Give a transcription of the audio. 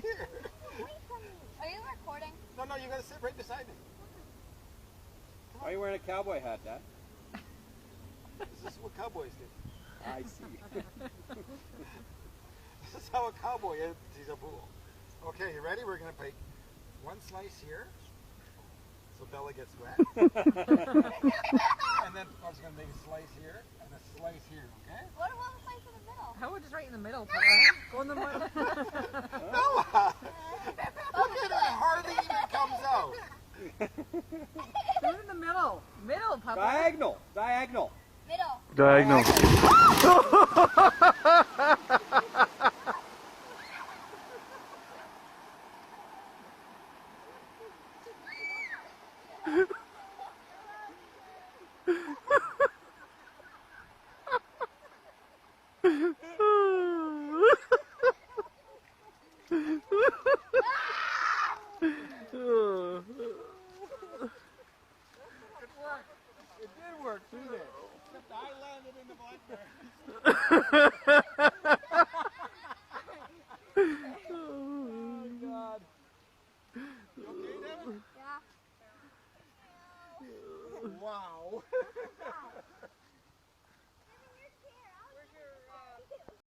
here. Are you recording? No, no, you gotta sit right beside me. Why are you wearing a cowboy hat, Dad? This is what cowboys do. I see. This is how a cowboy empties a pool. Okay, you ready? We're gonna take one slice here, so Bella gets wet. And then I was gonna make a slice here and a slice here, okay? What about the place in the middle? How about just right in the middle, Papa? Go in the middle. Bella! Look at it, hardly even comes out. Go in the middle. Middle, Papa. Diagonal. Diagonal. Middle. Diagonal. It did work, didn't it? Except I landed in the blackberry. Oh, God. You okay, Devin? Yeah. Wow.